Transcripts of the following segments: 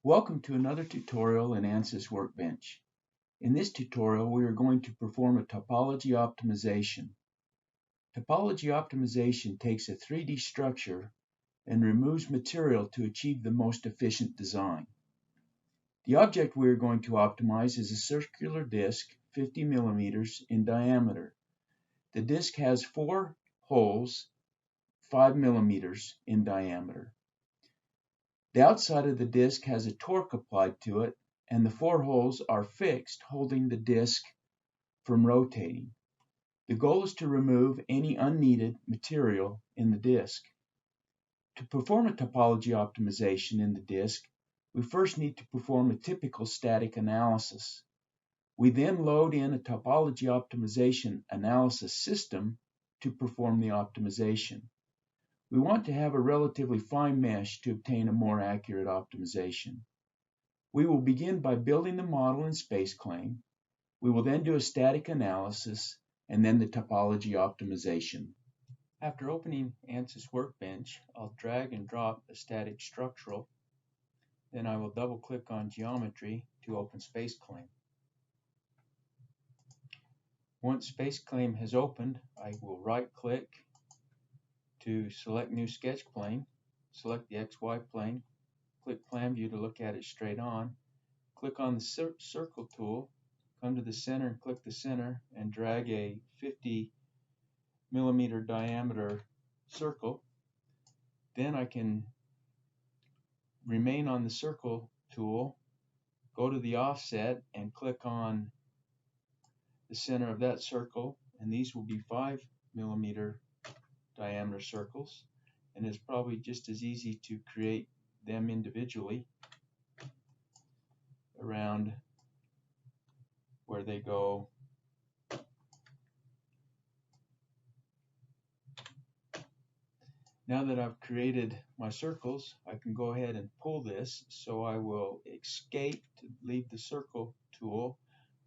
Welcome to another tutorial in Ansys Workbench. In this tutorial, we are going to perform a topology optimization. Topology optimization takes a 3D structure and removes material to achieve the most efficient design. The object we are going to optimize is a circular disc 50 millimeters in diameter. The disc has 4 holes 5 millimeters in diameter. The outside of the disc has a torque applied to it, and the 4 holes are fixed, holding the disc from rotating. The goal is to remove any unneeded material in the disc. To perform a topology optimization in the disc, we first need to perform a typical static analysis. We then load in a topology optimization analysis system to perform the optimization. We want to have a relatively fine mesh to obtain a more accurate optimization. We will begin by building the model in SpaceClaim. We will then do a static analysis and then the topology optimization. After opening Ansys Workbench, I'll drag and drop a static structural. Then I will double click on Geometry to open SpaceClaim. Once SpaceClaim has opened, I will right click to select New Sketch Plane, select the XY plane, click Plan View to look at it straight on, click on the Circle tool, come to the center and click the center and drag a 50 millimeter diameter circle. Then I can remain on the Circle tool, go to the offset and click on the center of that circle, and these will be 5 millimeter diameter circles, and it's probably just as easy to create them individually around where they go. Now that I've created my circles, I can go ahead and pull this, so I will escape to leave the Circle tool.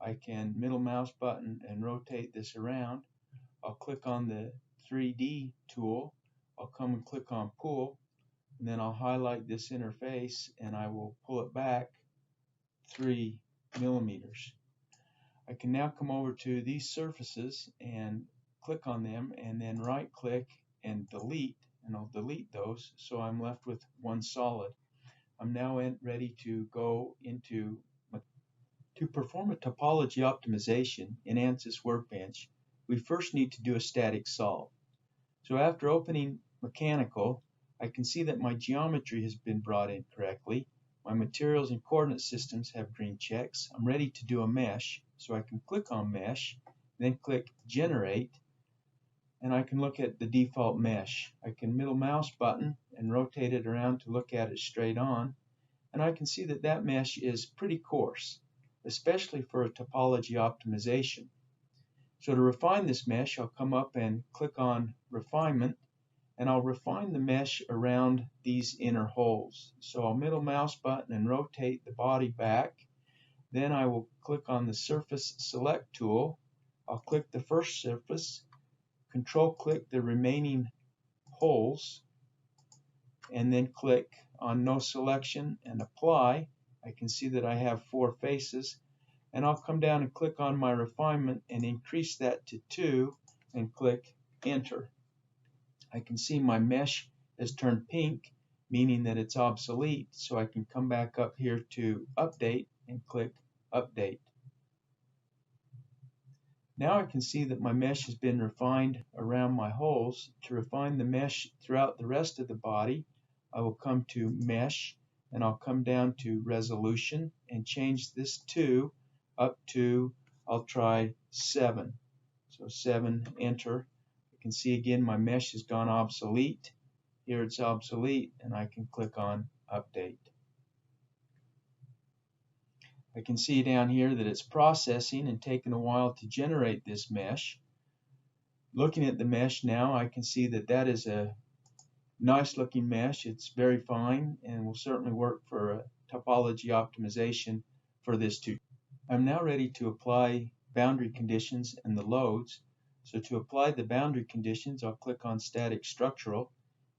I can middle mouse button and rotate this around. I'll click on the 3D tool, I'll come and click on Pull, and then I'll highlight this interface and I will pull it back 3 millimeters. I can now come over to these surfaces and click on them and then right click and delete, and I'll delete those so I'm left with one solid. I'm now ready to go into to perform a topology optimization in Ansys Workbench. We first need to do a static solve. So after opening Mechanical, I can see that my geometry has been brought in correctly. My materials and coordinate systems have green checks. I'm ready to do a mesh, so I can click on Mesh, then click Generate, and I can look at the default mesh. I can middle mouse button and rotate it around to look at it straight on, and I can see that that mesh is pretty coarse, especially for a topology optimization. So to refine this mesh, I'll come up and click on Refinement, and I'll refine the mesh around these inner holes. So I'll middle mouse button and rotate the body back. Then I will click on the Surface Select tool. I'll click the first surface, Control click the remaining holes, and then click on No Selection and Apply. I can see that I have 4 faces, and I'll come down and click on my refinement and increase that to 2 and click Enter. I can see my mesh has turned pink, meaning that it's obsolete, so I can come back up here to Update and click Update. Now I can see that my mesh has been refined around my holes. To refine the mesh throughout the rest of the body, I will come to Mesh, and I'll come down to Resolution and change this 2 up to, I'll try 7. So 7, Enter. You can see again my mesh has gone obsolete. Here it's obsolete, and I can click on Update. I can see down here that it's processing and taking a while to generate this mesh. Looking at the mesh now, I can see that that is a nice looking mesh. It's very fine and will certainly work for a topology optimization for this tutorial. I'm now ready to apply boundary conditions and the loads. So to apply the boundary conditions, I'll click on Static Structural,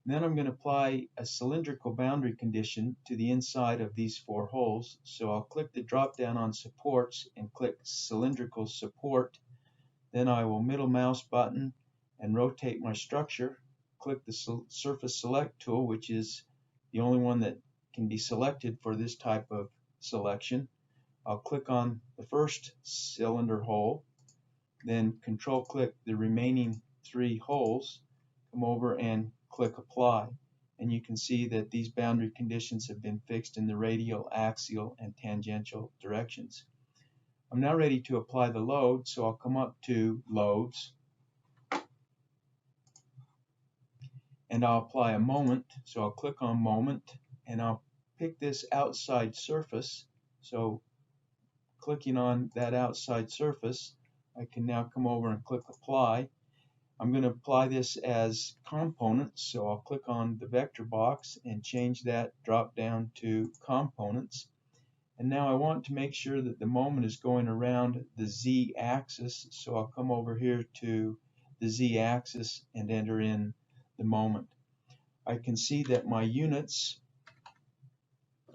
Then I'm going to apply a cylindrical boundary condition to the inside of these 4 holes. So I'll click the drop down on supports and click cylindrical support. Then I will middle mouse button and rotate my structure. Click the surface select tool, which is the only one that can be selected for this type of selection. I'll click on the first cylinder hole, then control click the remaining 3 holes, come over and click apply, and you can see that these boundary conditions have been fixed in the radial, axial, and tangential directions. I'm now ready to apply the load, so I'll come up to loads and I'll apply a moment. So I'll click on moment and I'll pick this outside surface. So clicking on that outside surface, I can now come over and click apply. I'm going to apply this as components, so I'll click on the vector box and change that drop down to components. And now I want to make sure that the moment is going around the z-axis, so I'll come over here to the z-axis and enter in the moment. I can see that my units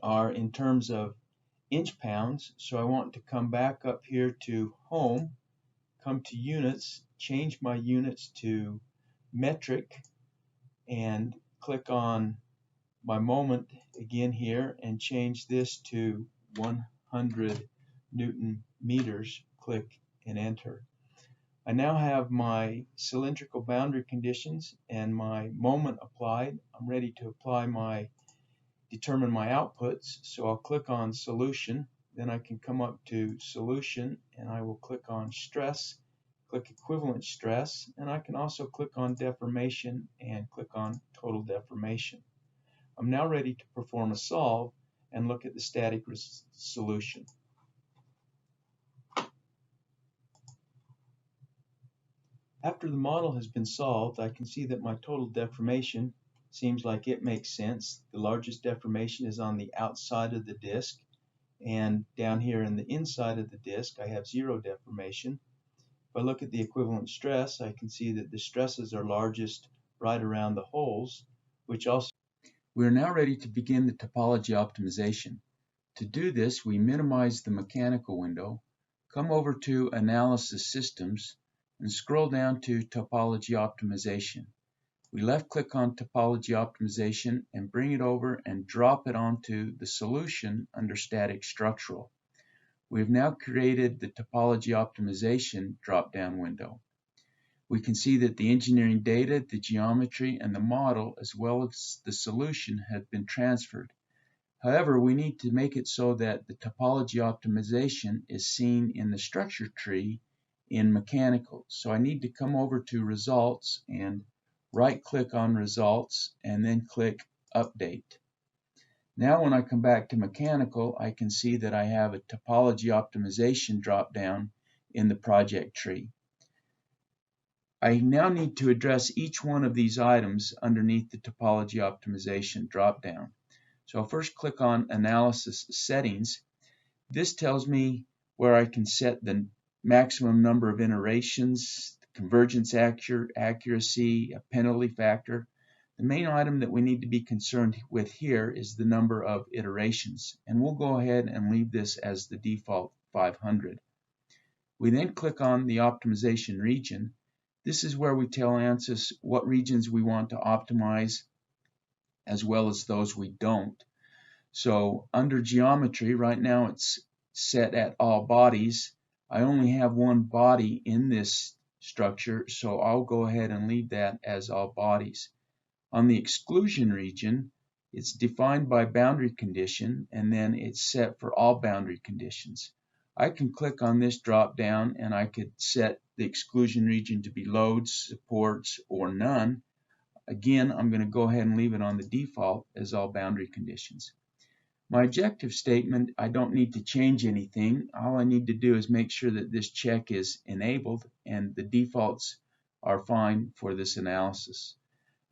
are in terms of inch-pounds, so I want to come back up here to home, come to units, change my units to metric, and click on my moment again here and change this to 100 Newton meters. Click and enter. I now have my cylindrical boundary conditions and my moment applied. I'm ready to determine my outputs, so I'll click on solution. Then I can come up to solution and I will click on stress, click equivalent stress, and I can also click on deformation and click on total deformation. I'm now ready to perform a solve and look at the static solution. After the model has been solved, I can see that my total deformation seems like it makes sense. The largest deformation is on the outside of the disk, and down here in the inside of the disk I have 0 deformation. If I look at the equivalent stress, I can see that the stresses are largest right around the holes, which also. We are now ready to begin the topology optimization. To do this, we minimize the mechanical window, come over to Analysis Systems, and scroll down to Topology Optimization. We left-click on Topology Optimization and bring it over and drop it onto the solution under Static Structural. We have now created the Topology Optimization drop-down window. We can see that the engineering data, the geometry, and the model, as well as the solution, have been transferred. However, we need to make it so that the topology optimization is seen in the structure tree in mechanical. So I need to come over to results and right-click on results and then click update. Now when I come back to mechanical, I can see that I have a topology optimization drop-down in the project tree. I now need to address each one of these items underneath the topology optimization drop-down. So I'll first click on Analysis Settings. This tells me where I can set the maximum number of iterations, convergence accuracy, a penalty factor. The main item that we need to be concerned with here is the number of iterations, and we'll go ahead and leave this as the default 500. We then click on the optimization region. This is where we tell Ansys what regions we want to optimize as well as those we don't. So under geometry, right now it's set at all bodies. I only have one body in this structure, so I'll go ahead and leave that as all bodies. On the exclusion region, it's defined by boundary condition, and then it's set for all boundary conditions. I can click on this drop down and I could set the exclusion region to be loads, supports, or none. Again, I'm going to go ahead and leave it on the default as all boundary conditions. My objective statement, I don't need to change anything. All I need to do is make sure that this check is enabled and the defaults are fine for this analysis.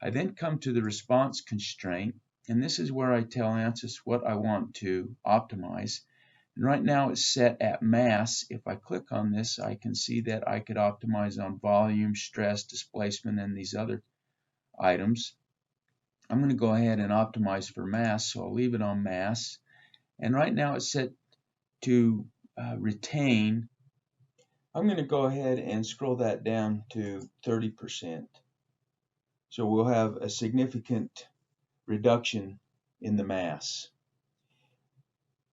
I then come to the response constraint, and this is where I tell Ansys what I want to optimize. And right now it's set at mass. If I click on this, I can see that I could optimize on volume, stress, displacement, and these other items. I'm going to go ahead and optimize for mass, so I'll leave it on mass. And right now it's set to retain. I'm going to go ahead and scroll that down to 30%. So we'll have a significant reduction in the mass.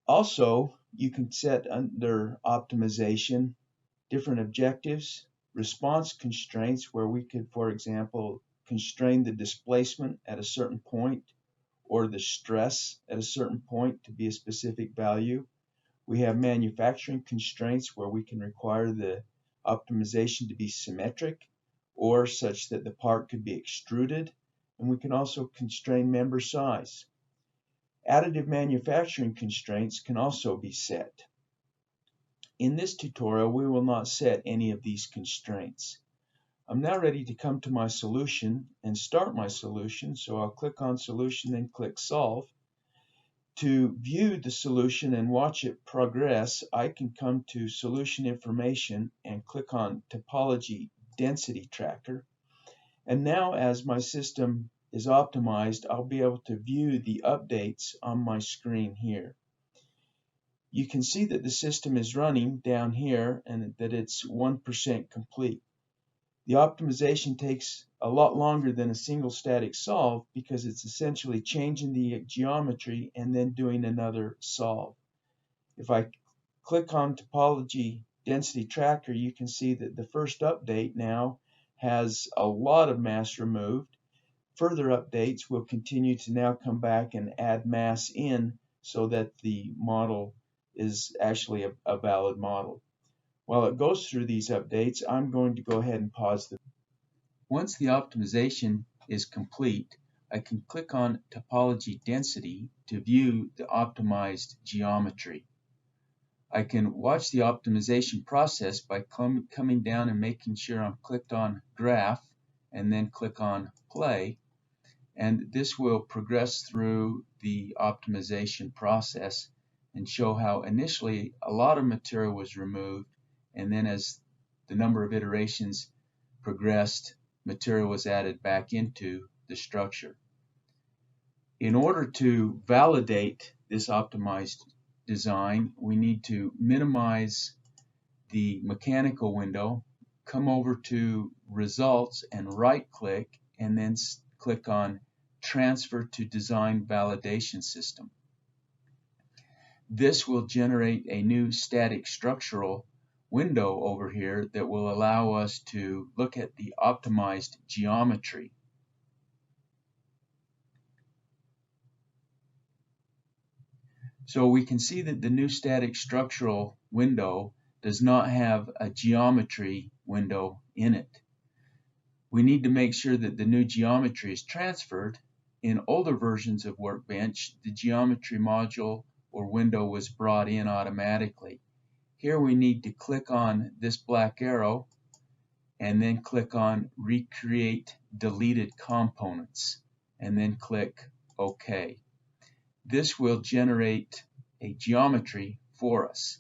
Also, you can set under optimization different objectives, response constraints where we could, for example, constrain the displacement at a certain point or the stress at a certain point to be a specific value. We have manufacturing constraints where we can require the optimization to be symmetric or such that the part could be extruded, and we can also constrain member size. Additive manufacturing constraints can also be set. In this tutorial, we will not set any of these constraints. I'm now ready to come to my solution and start my solution, so I'll click on Solution and click Solve. To view the solution and watch it progress, I can come to Solution Information and click on Topology Density Tracker. And now as my system is optimized, I'll be able to view the updates on my screen here. You can see that the system is running down here and that it's 1% complete. The optimization takes a lot longer than a single static solve because it's essentially changing the geometry and then doing another solve. If I click on Topology Density Tracker, you can see that the first update now has a lot of mass removed. Further updates will continue to now come back and add mass in so that the model is actually a valid model. While it goes through these updates, I'm going to go ahead and pause the. Once the optimization is complete, I can click on Topology Density to view the optimized geometry. I can watch the optimization process by coming down and making sure I'm clicked on Graph and then click on Play, and this will progress through the optimization process and show how initially a lot of material was removed, and then as the number of iterations progressed, material was added back into the structure. In order to validate this optimized design, we need to minimize the mechanical window, come over to Results and right-click, and then click on Transfer to Design Validation System. This will generate a new static structural window over here that will allow us to look at the optimized geometry. So we can see that the new static structural window does not have a geometry window in it. We need to make sure that the new geometry is transferred. In older versions of Workbench, the geometry module or window was brought in automatically. Here we need to click on this black arrow and then click on Recreate Deleted Components and then click OK. This will generate a geometry for us.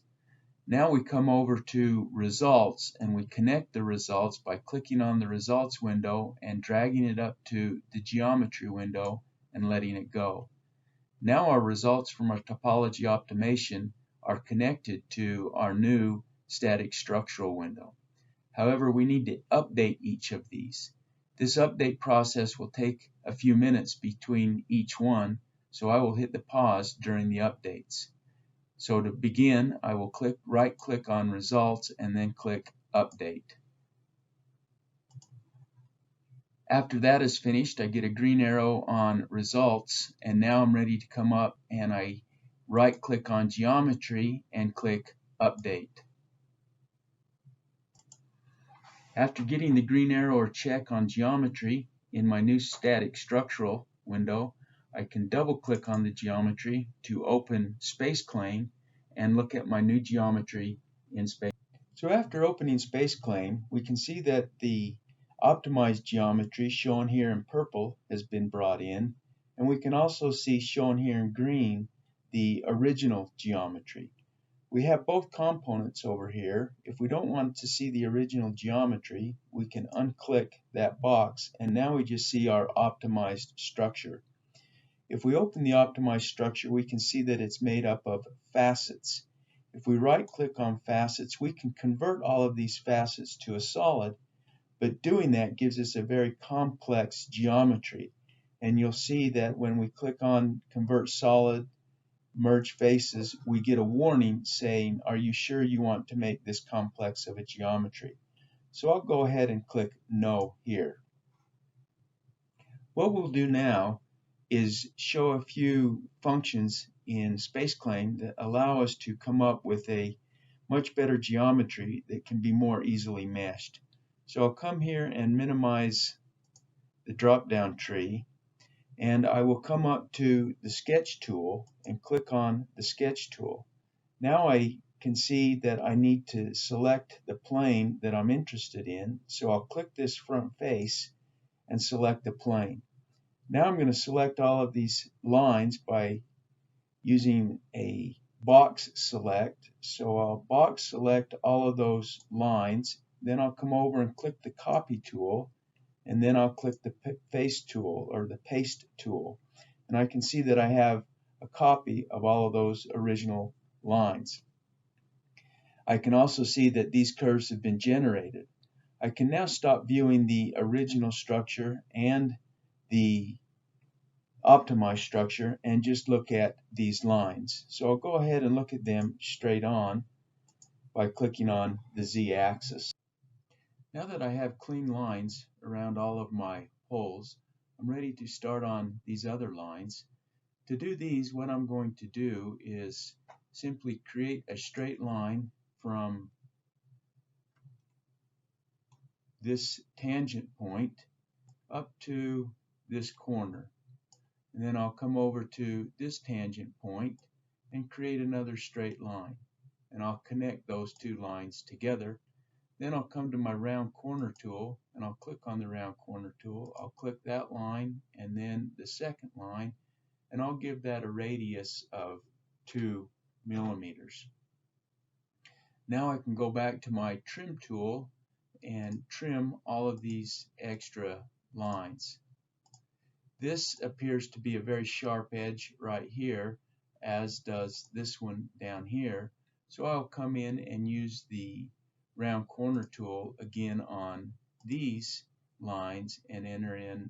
Now we come over to Results and we connect the results by clicking on the Results window and dragging it up to the Geometry window and letting it go. Now our results from our topology optimization are connected to our new static structural window. However, we need to update each of these. This update process will take a few minutes between each one, so I will hit the pause during the updates. So to begin, I will right-click on Results and then click Update. After that is finished, I get a green arrow on Results, and now I'm ready to come up and I right-click on Geometry and click Update. After getting the green arrow or check on Geometry in my new static structural window, I can double-click on the geometry to open Space Claim and look at my new geometry in Space. So after opening Space Claim, we can see that the optimized geometry shown here in purple has been brought in, and we can also see shown here in green the original geometry. We have both components over here. If we don't want to see the original geometry, we can unclick that box, and now we just see our optimized structure. If we open the optimized structure, we can see that it's made up of facets. If we right-click on facets, we can convert all of these facets to a solid, but doing that gives us a very complex geometry. And you'll see that when we click on Convert Solid, Merge Faces, we get a warning saying, are you sure you want to make this complex of a geometry? So I'll go ahead and click No here. What we'll do now is show a few functions in SpaceClaim that allow us to come up with a much better geometry that can be more easily meshed. So I'll come here and minimize the drop-down tree, and I will come up to the Sketch tool and click on the Sketch tool. Now I can see that I need to select the plane that I'm interested in, so I'll click this front face and select the plane. Now I'm going to select all of these lines by using a box select. So I'll box select all of those lines, then I'll come over and click the Copy tool, and then I'll click the Paste tool or the Paste tool. And I can see that I have a copy of all of those original lines. I can also see that these curves have been generated. I can now stop viewing the original structure and the optimized structure and just look at these lines. So I'll go ahead and look at them straight on by clicking on the Z-axis. Now that I have clean lines around all of my holes, I'm ready to start on these other lines. To do these, what I'm going to do is simply create a straight line from this tangent point up to this corner. And then I'll come over to this tangent point and create another straight line. And I'll connect those two lines together. Then I'll come to my round corner tool and I'll click on the round corner tool. I'll click that line and then the second line, and I'll give that a radius of 2 millimeters. Now I can go back to my trim tool and trim all of these extra lines. This appears to be a very sharp edge right here, as does this one down here. So I'll come in and use the round corner tool again on these lines and enter in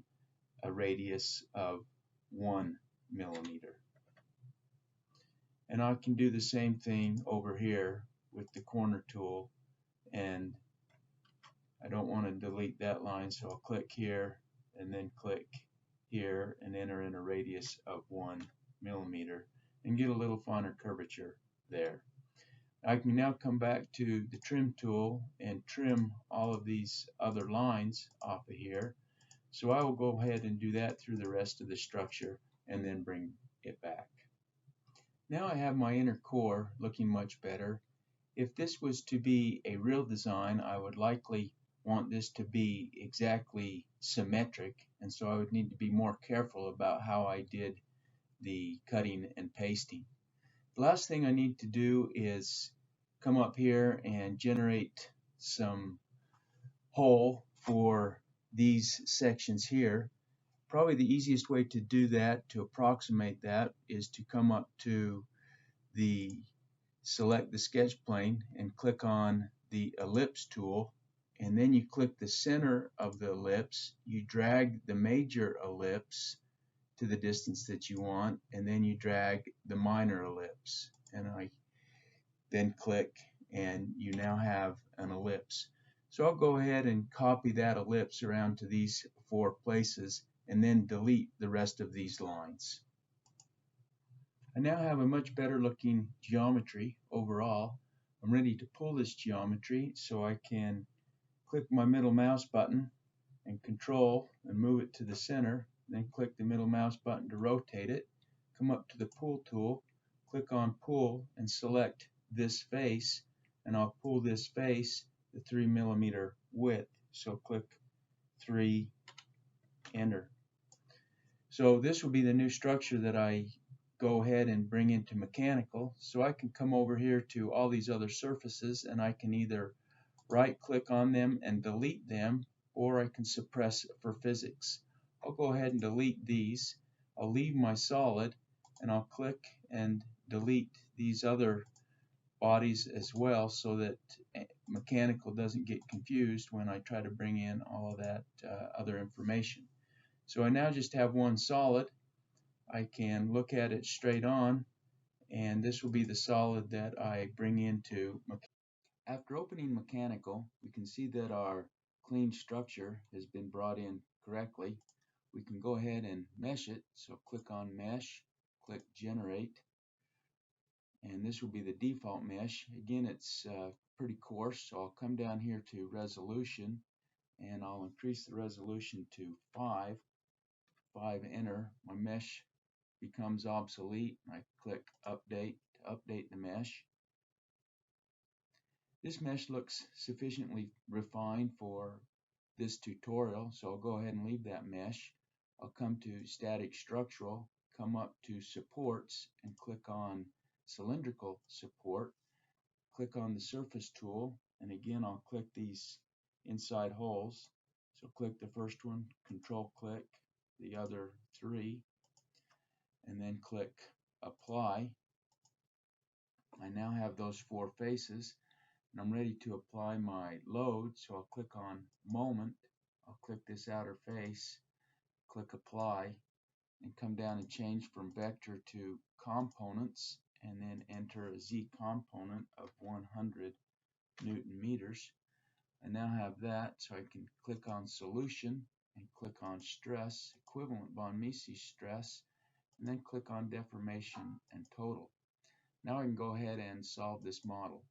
a radius of 1 millimeter. And I can do the same thing over here with the corner tool, and I don't want to delete that line, so I'll click here and then click here and enter in a radius of 1 millimeter and get a little finer curvature there. I can now come back to the trim tool and trim all of these other lines off of here. So I will go ahead and do that through the rest of the structure and then bring it back. Now I have my inner core looking much better. If this was to be a real design, I would likely want this to be exactly symmetric, and so I would need to be more careful about how I did the cutting and pasting. The last thing I need to do is come up here and generate some hole for these sections here. Probably the easiest way to do that, to approximate that, is to come up to the select the sketch plane and click on the ellipse tool, and then you click the center of the ellipse, you drag the major ellipse to the distance that you want, and then you drag the minor ellipse, and I then click, and you now have an ellipse. So I'll go ahead and copy that ellipse around to these 4 places and then delete the rest of these lines. I now have a much better looking geometry overall. I'm ready to pull this geometry, so I can click my middle mouse button and control and move it to the center, then click the middle mouse button to rotate it, come up to the pull tool, click on pull and select this face, and I'll pull this face the 3 millimeter width. So click 3, enter. So this will be the new structure that I go ahead and bring into mechanical. So I can come over here to all these other surfaces and I can either right click on them and delete them, or I can suppress for physics. I'll go ahead and delete these. I'll leave my solid and I'll click and delete these other bodies as well, so that mechanical doesn't get confused when I try to bring in all of that other information. So I now just have one solid. I can look at it straight on, and this will be the solid that I bring into mechanical. After opening mechanical, we can see that our clean structure has been brought in correctly. We can go ahead and mesh it, so click on mesh, click generate, and this will be the default mesh. Again, it's pretty coarse, so I'll come down here to resolution and I'll increase the resolution to 5. Enter. My mesh becomes obsolete. I click update to update the mesh. This mesh looks sufficiently refined for this tutorial, so I'll go ahead and leave that mesh. I'll come to static structural, come up to supports and click on cylindrical support. Click on the surface tool, and again I'll click these inside holes. So click the first one, control click the other 3, and then click apply. I now have those 4 faces, and I'm ready to apply my load, so I'll click on moment. I'll click this outer face, click apply, and come down and change from vector to components, and then enter a Z component of 100 Newton meters. I now have that, so I can click on solution and click on stress, equivalent von Mises stress, and then click on deformation and total. Now I can go ahead and solve this model.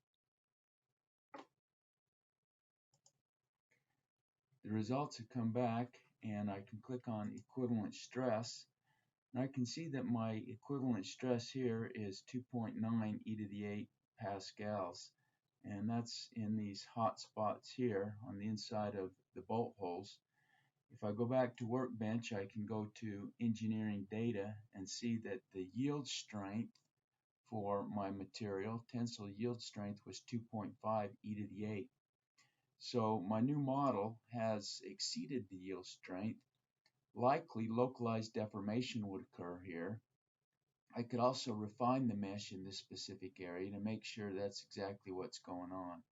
The results have come back, and I can click on equivalent stress, and I can see that my equivalent stress here is 2.9 e to the 8 pascals, and that's in these hot spots here on the inside of the bolt holes. If I go back to Workbench, I can go to engineering data and see that the yield strength for my material, tensile yield strength, was 2.5 e to the 8. So my new model has exceeded the yield strength. Likely localized deformation would occur here. I could also refine the mesh in this specific area to make sure that's exactly what's going on.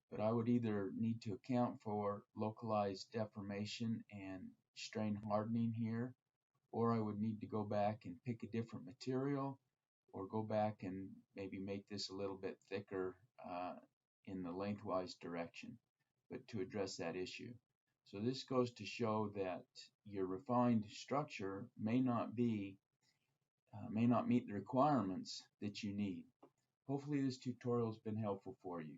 But I would either need to account for localized deformation and strain hardening here, or I would need to go back and pick a different material, or go back and maybe make this a little bit thicker in the lengthwise direction, but to address that issue. So this goes to show that your refined structure may not meet the requirements that you need. Hopefully this tutorial has been helpful for you.